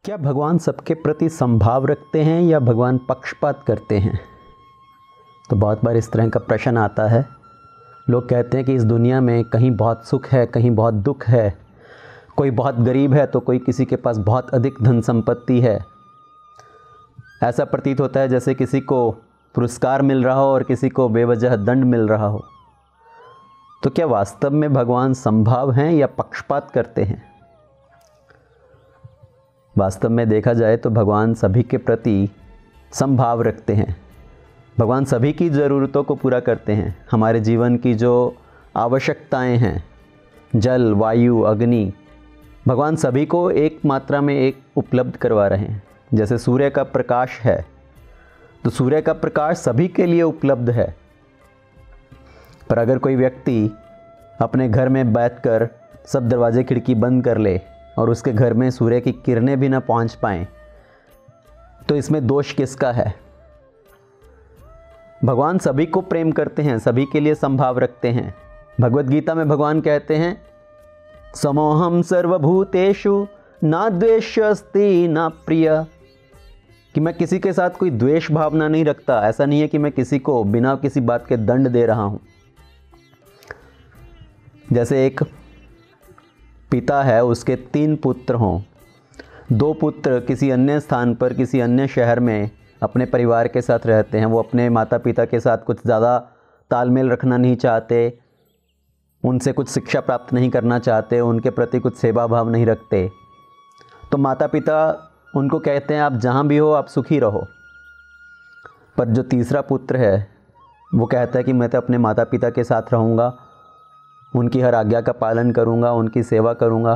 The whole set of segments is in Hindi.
क्या भगवान सबके प्रति समभाव रखते हैं या भगवान पक्षपात करते हैं? तो बहुत बार इस तरह का प्रश्न आता है। लोग कहते हैं कि इस दुनिया में कहीं बहुत सुख है, कहीं बहुत दुख है, कोई बहुत गरीब है तो कोई किसी के पास बहुत अधिक धन संपत्ति है। ऐसा प्रतीत होता है जैसे किसी को पुरस्कार मिल रहा हो और किसी को बेवजह दंड मिल रहा हो। तो क्या वास्तव में भगवान समभाव हैं या पक्षपात करते हैं? वास्तव में देखा जाए तो भगवान सभी के प्रति समभाव रखते हैं। भगवान सभी की ज़रूरतों को पूरा करते हैं। हमारे जीवन की जो आवश्यकताएं हैं, जल, वायु, अग्नि, भगवान सभी को एक मात्रा में एक उपलब्ध करवा रहे हैं। जैसे सूर्य का प्रकाश है तो सूर्य का प्रकाश सभी के लिए उपलब्ध है। पर अगर कोई व्यक्ति अपने घर में बैठकर सब दरवाजे खिड़की बंद कर ले और उसके घर में सूर्य की किरणें भी ना पहुंच पाएं, तो इसमें दोष किसका है? भगवान सभी को प्रेम करते हैं, सभी के लिए समभाव रखते हैं। भगवद गीता में भगवान कहते हैं, समोहम सर्वभूतेषु ना द्वेष्यस्ति ना प्रिय, कि मैं किसी के साथ कोई द्वेष भावना नहीं रखता। ऐसा नहीं है कि मैं किसी को बिना किसी बात के दंड दे रहा हूं। जैसे एक पिता है, उसके 3 पुत्र हों, 2 पुत्र किसी अन्य स्थान पर, किसी अन्य शहर में अपने परिवार के साथ रहते हैं। वो अपने माता पिता के साथ कुछ ज़्यादा तालमेल रखना नहीं चाहते, उनसे कुछ शिक्षा प्राप्त नहीं करना चाहते, उनके प्रति कुछ सेवा भाव नहीं रखते। तो माता पिता उनको कहते हैं, आप जहाँ भी हो आप सुखी रहो। पर जो तीसरा पुत्र है वो कहता है कि मैं तो अपने माता पिता के साथ रहूँगा, उनकी हर आज्ञा का पालन करूँगा, उनकी सेवा करूँगा।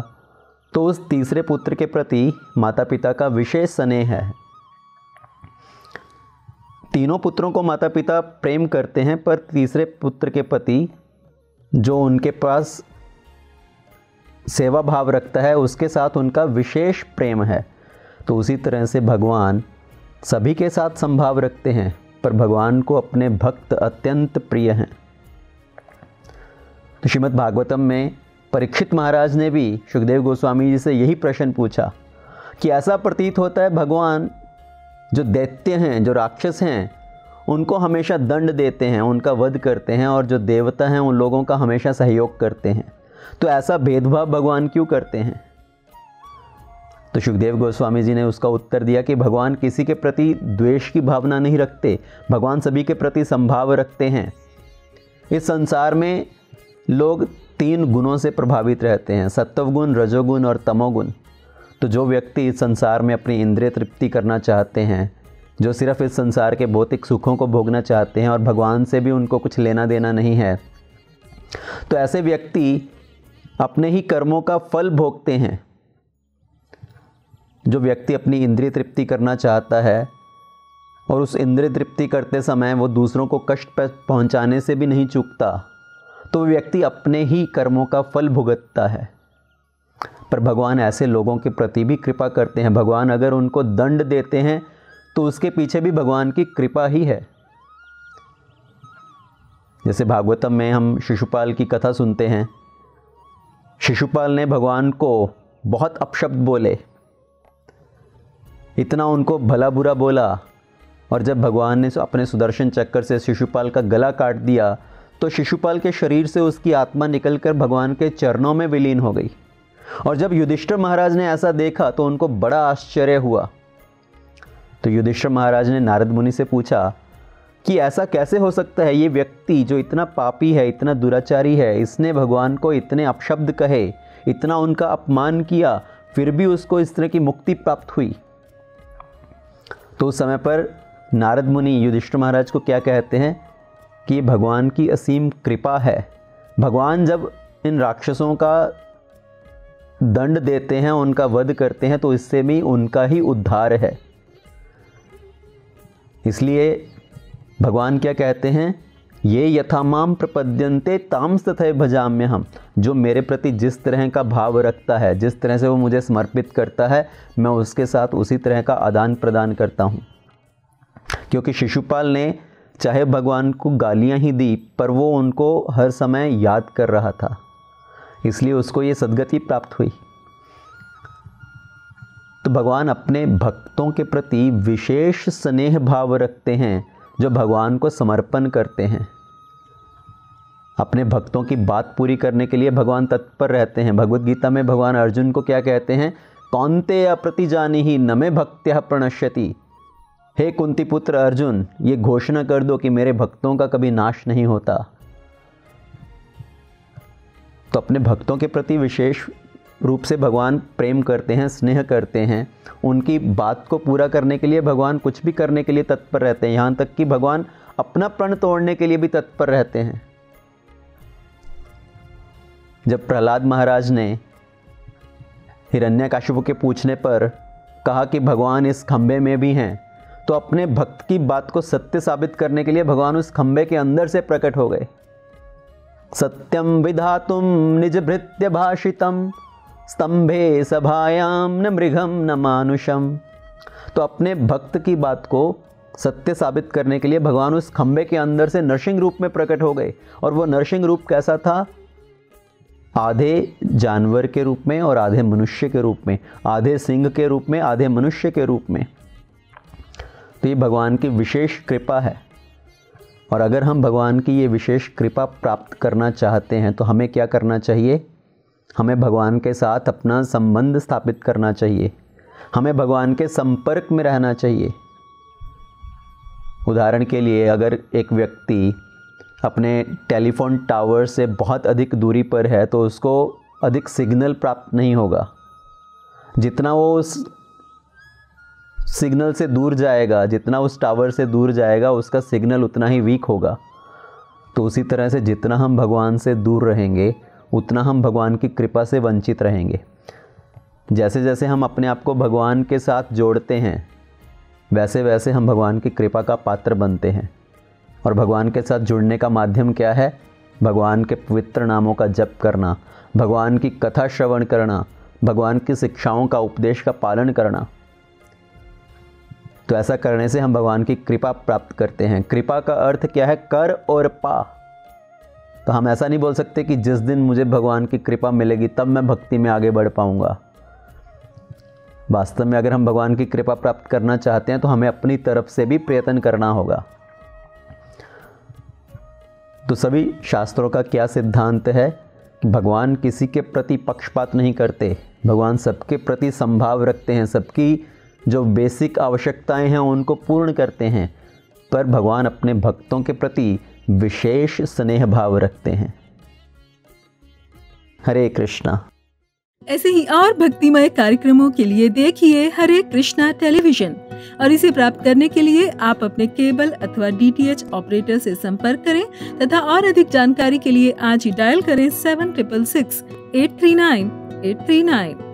तो उस तीसरे पुत्र के प्रति माता पिता का विशेष स्नेह है। तीनों पुत्रों को माता पिता प्रेम करते हैं, पर तीसरे पुत्र के प्रति जो उनके पास सेवा भाव रखता है उसके साथ उनका विशेष प्रेम है। तो उसी तरह से भगवान सभी के साथ समभाव रखते हैं, पर भगवान को अपने भक्त अत्यंत प्रिय हैं। तो श्रीमद् भागवतम में परीक्षित महाराज ने भी सुखदेव गोस्वामी जी से यही प्रश्न पूछा कि ऐसा प्रतीत होता है भगवान जो दैत्य हैं, जो राक्षस हैं, उनको हमेशा दंड देते हैं, उनका वध करते हैं, और जो देवता हैं उन लोगों का हमेशा सहयोग करते हैं। तो ऐसा भेदभाव भगवान क्यों करते हैं? तो सुखदेव गोस्वामी जी ने उसका उत्तर दिया कि भगवान किसी के प्रति द्वेष की भावना नहीं रखते, भगवान सभी के प्रति समभाव रखते हैं। इस संसार में लोग 3 गुणों से प्रभावित रहते हैं, सत्वगुण, रजोगुण और तमोगुण। तो जो व्यक्ति इस संसार में अपनी इंद्रिय तृप्ति करना चाहते हैं, जो सिर्फ इस संसार के भौतिक सुखों को भोगना चाहते हैं और भगवान से भी उनको कुछ लेना देना नहीं है, तो ऐसे व्यक्ति अपने ही कर्मों का फल भोगते हैं। जो व्यक्ति अपनी इंद्रिय तृप्ति करना चाहता है और उस इंद्रिय तृप्ति करते समय वो दूसरों को कष्ट पहुंचाने से भी नहीं चूकता, तो व्यक्ति अपने ही कर्मों का फल भुगतता है। पर भगवान ऐसे लोगों के प्रति भी कृपा करते हैं। भगवान अगर उनको दंड देते हैं तो उसके पीछे भी भगवान की कृपा ही है। जैसे भागवतम में हम शिशुपाल की कथा सुनते हैं। शिशुपाल ने भगवान को बहुत अपशब्द बोले, इतना उनको भला बुरा बोला, और जब भगवान ने अपने सुदर्शन चक्कर से शिशुपाल का गला काट दिया तो शिशुपाल के शरीर से उसकी आत्मा निकलकर भगवान के चरणों में विलीन हो गई। और जब युधिष्ठिर महाराज ने ऐसा देखा तो उनको बड़ा आश्चर्य हुआ। तो युधिष्ठिर महाराज ने नारद मुनि से पूछा कि ऐसा कैसे हो सकता है? ये व्यक्ति जो इतना पापी है, इतना दुराचारी है, इसने भगवान को इतने अपशब्द कहे, इतना उनका अपमान किया, फिर भी उसको इस तरह की मुक्ति प्राप्त हुई। तो उस समय पर नारद मुनि युधिष्ठिर महाराज को क्या कहते हैं कि भगवान की असीम कृपा है। भगवान जब इन राक्षसों का दंड देते हैं, उनका वध करते हैं, तो इससे भी उनका ही उद्धार है। इसलिए भगवान क्या कहते हैं, ये यथा माम प्रपद्यन्ते ताम तथैव भजाम्य हम। जो मेरे प्रति जिस तरह का भाव रखता है, जिस तरह से वो मुझे समर्पित करता है, मैं उसके साथ उसी तरह का आदान प्रदान करता हूँ। क्योंकि शिशुपाल ने चाहे भगवान को गालियाँ ही दी, पर वो उनको हर समय याद कर रहा था, इसलिए उसको ये सद्गति प्राप्त हुई। तो भगवान अपने भक्तों के प्रति विशेष स्नेह भाव रखते हैं जो भगवान को समर्पण करते हैं। अपने भक्तों की बात पूरी करने के लिए भगवान तत्पर रहते हैं। भगवत गीता में भगवान अर्जुन को क्या कहते हैं? कौन्तेय प्रतिजानीहि न मे भक्त्या प्रणश्यति। हे कुंती पुत्र अर्जुन, ये घोषणा कर दो कि मेरे भक्तों का कभी नाश नहीं होता। तो अपने भक्तों के प्रति विशेष रूप से भगवान प्रेम करते हैं, स्नेह करते हैं। उनकी बात को पूरा करने के लिए भगवान कुछ भी करने के लिए तत्पर रहते हैं। यहाँ तक कि भगवान अपना प्रण तोड़ने के लिए भी तत्पर रहते हैं। जब प्रहलाद महाराज ने हिरण्यकशिपु के पूछने पर कहा कि भगवान इस खंबे में भी हैं, तो अपने भक्त की बात को सत्य साबित करने के लिए भगवान उस खंबे के अंदर से प्रकट हो गए। सत्यम विधातुम निज भृत्य भाषितम स्तंभे सभायाम न मृगम न मानुषम। तो अपने भक्त की बात को सत्य साबित करने के लिए भगवान उस खंबे के अंदर से नरसिंह रूप में प्रकट हो गए। और वो नरसिंह रूप कैसा था? आधे जानवर के रूप में और आधे मनुष्य के रूप में, आधे सिंह के रूप में, आधे मनुष्य के रूप में। तो ये भगवान की विशेष कृपा है। और अगर हम भगवान की ये विशेष कृपा प्राप्त करना चाहते हैं तो हमें क्या करना चाहिए? हमें भगवान के साथ अपना संबंध स्थापित करना चाहिए। हमें भगवान के संपर्क में रहना चाहिए। उदाहरण के लिए, अगर एक व्यक्ति अपने टेलीफोन टावर से बहुत अधिक दूरी पर है तो उसको अधिक सिग्नल प्राप्त नहीं होगा। जितना वो उस सिग्नल से दूर जाएगा, जितना उस टावर से दूर जाएगा, उसका सिग्नल उतना ही वीक होगा। तो उसी तरह से जितना हम भगवान से दूर रहेंगे उतना हम भगवान की कृपा से वंचित रहेंगे। जैसे जैसे हम अपने आप को भगवान के साथ जोड़ते हैं वैसे वैसे हम भगवान की कृपा का पात्र बनते हैं। और भगवान के साथ जुड़ने का माध्यम क्या है? भगवान के पवित्र नामों का जप करना, भगवान की कथा श्रवण करना, भगवान की शिक्षाओं का, उपदेश का पालन करना। तो ऐसा करने से हम भगवान की कृपा प्राप्त करते हैं। कृपा का अर्थ क्या है? कर और पा। तो हम ऐसा नहीं बोल सकते कि जिस दिन मुझे भगवान की कृपा मिलेगी तब मैं भक्ति में आगे बढ़ पाऊंगा। वास्तव में अगर हम भगवान की कृपा प्राप्त करना चाहते हैं तो हमें अपनी तरफ से भी प्रयत्न करना होगा। तो सभी शास्त्रों का क्या सिद्धांत है? भगवान किसी के प्रति पक्षपात नहीं करते। भगवान सबके प्रति संभाव रखते हैं, सबकी जो बेसिक आवश्यकताएं हैं उनको पूर्ण करते हैं। पर भगवान अपने भक्तों के प्रति विशेष स्नेह भाव रखते हैं। हरे कृष्णा। ऐसे ही और भक्तिमय कार्यक्रमों के लिए देखिए हरे कृष्णा टेलीविजन। और इसे प्राप्त करने के लिए आप अपने केबल अथवा DTH ऑपरेटर से संपर्क करें तथा और अधिक जानकारी के लिए आज ही डायल करें 7666 839 839।